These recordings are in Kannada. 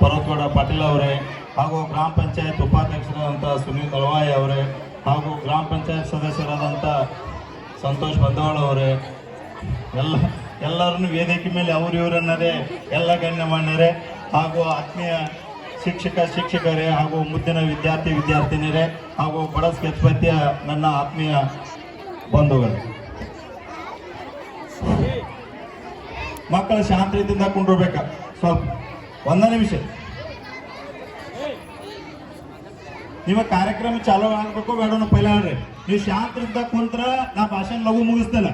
ಪರ್ವತಗೌಡ ಪಾಟೀಲ್ ಅವರೇ ಹಾಗೂ ಗ್ರಾಮ ಪಂಚಾಯತ್ ಉಪಾಧ್ಯಕ್ಷರಾದಂಥ ಸುನೀಲ್ ತಳವಾಯಿ ಅವರೇ ಹಾಗೂ ಗ್ರಾಮ ಪಂಚಾಯತ್ ಸದಸ್ಯರಾದಂಥ ಸಂತೋಷ್ ಬಂದವಾಳ ಅವರೇ ಎಲ್ಲರನ್ನು ವೇದಿಕೆ ಮೇಲೆ ಇವರನ್ನರೇ ಎಲ್ಲ ಗಣ್ಯಮಾನ್ಯರೇ ಹಾಗೂ ಆತ್ಮೀಯ ಶಿಕ್ಷಕರೇ ಹಾಗೂ ಮುದ್ದಿನ ವಿದ್ಯಾರ್ಥಿನಿಯರೇ ಹಾಗೂ ಬಡ ಸ್ಕೆಚ್ಪತಿಯ ನನ್ನ ಆತ್ಮೀಯ ಬಂಧುಗಳು, ಮಕ್ಕಳ ಶಾಂತ ರೀತಿಯಿಂದ ಕುಂಡಿರ್ಬೇಕ. ಸ್ವಲ್ಪ ಒಂದ ನಿಮಿಷ ನಿಮ್ಮ ಕಾರ್ಯಕ್ರಮ ಚಾಲೂ ಆಗ್ಬೇಕು ಬೇಡ ಪೈಲ ಹೇಳ್ರಿ. ನೀವು ಶಾಂತರಿಂದ ಕುಂತ್ರ ನಾ ಭಾಷಣ ಲಘು ಮುಗಿಸ್ತೇನೆ,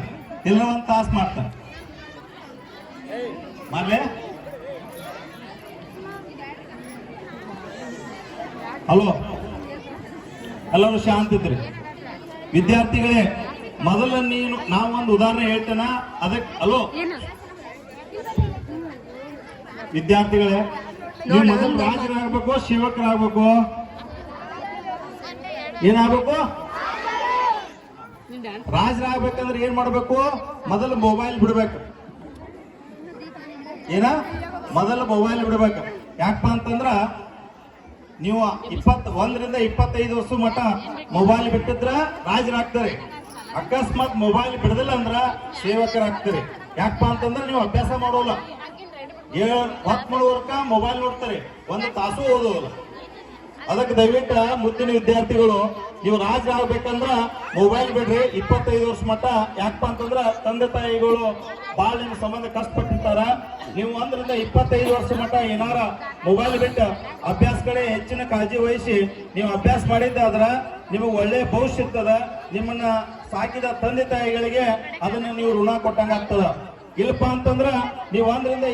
ಇಲ್ಲ ಒಂದು ತಾಸು ಮಾಡ್ತಾನೆ ಮಾಡ್ಲೆ. ಹಲೋ, ಎಲ್ಲರೂ ಶಾಂತ ಇದ್ರಿ ವಿದ್ಯಾರ್ಥಿಗಳೇ. ಮೊದಲ ನಾವೊಂದು ಉದಾಹರಣೆ ಹೇಳ್ತೇನ ಅದಕ್ಕೆ. ಹಲೋ ವಿದ್ಯಾರ್ಥಿಗಳೇ, ನೀವು ಮೊದಲು ರಾಜರಾಗಬೇಕು ಸೇವಕರಾಗಬೇಕು? ಏನಾಗಬೇಕು? ರಾಜರಾಗಬೇಕಂದ್ರೆ ಏನ್ ಮಾಡ್ಬೇಕು? ಮೊದಲು ಮೊಬೈಲ್ ಬಿಡ್ಬೇಕು. ಮೊದಲು ಮೊಬೈಲ್ ಬಿಡ್ಬೇಕು. ಯಾಕಪ್ಪ ಅಂತಂದ್ರ ನೀವು 21ರಿಂದ 25 ವರ್ಷ ಮಟ್ಟ ಮೊಬೈಲ್ ಬಿಟ್ಟಿದ್ರ ರಾಜರಾಗ್ತಾರೆ. ಅಕಸ್ಮಾತ್ ಮೊಬೈಲ್ ಬಿಡದಿಲ್ಲ ಅಂದ್ರ ಸೇವಕರಾಗ್ತಾರೆ. ಯಾಕಪ್ಪ ಅಂತಂದ್ರೆ ನೀವು ಅಭ್ಯಾಸ ಮಾಡೋಲ್ಲ, 10 ಮಾಡುವರ್ಕ ಮೊಬೈಲ್ ನೋಡ್ತಾರೆ, 1 ತಾಸು ಓದೋಲ್ಲ. ಅದಕ್ಕೆ ದಯವಿಟ್ಟು ಮುದ್ದಿನ ವಿದ್ಯಾರ್ಥಿಗಳು, ನೀವು ರಾಜ ಆಗ್ಬೇಕಂದ್ರ ಮೊಬೈಲ್ ಬಿಡ್ರಿ 25 ವರ್ಷ ಮಟ್ಟ. ಯಾಕಪ್ಪ ಅಂತಂದ್ರ ತಂದೆ ತಾಯಿಗಳು ಬಾಳ ನಿಮ್ಮ ಸಂಬಂಧ ಕಷ್ಟಪಟ್ಟಿರ್ತಾರ. ನೀವು 1ರಿಂದ 25 ವರ್ಷ ಮಟ್ಟ ಏನಾರ ಮೊಬೈಲ್ ಬಿಟ್ಟು ಅಭ್ಯಾಸ ಕಡೆ ಹೆಚ್ಚಿನ ಕಾಳಜಿ ವಹಿಸಿ ನೀವು ಅಭ್ಯಾಸ ಮಾಡಿದ್ದಾದ್ರ ನಿಮಗೆ ಒಳ್ಳೆ ಭವಿಷ್ಯ ಇರ್ತದ. ನಿಮ್ಮನ್ನ ಸಾಕಿದ ತಂದೆ ತಾಯಿಗಳಿಗೆ ಅದನ್ನ ನೀವು ಋಣ ಕೊಟ್ಟಂಗ ಆಗ್ತದ. ಇಲ್ಲಪ್ಪ ಅಂತಂದ್ರ ನೀವು 1ರಿಂದ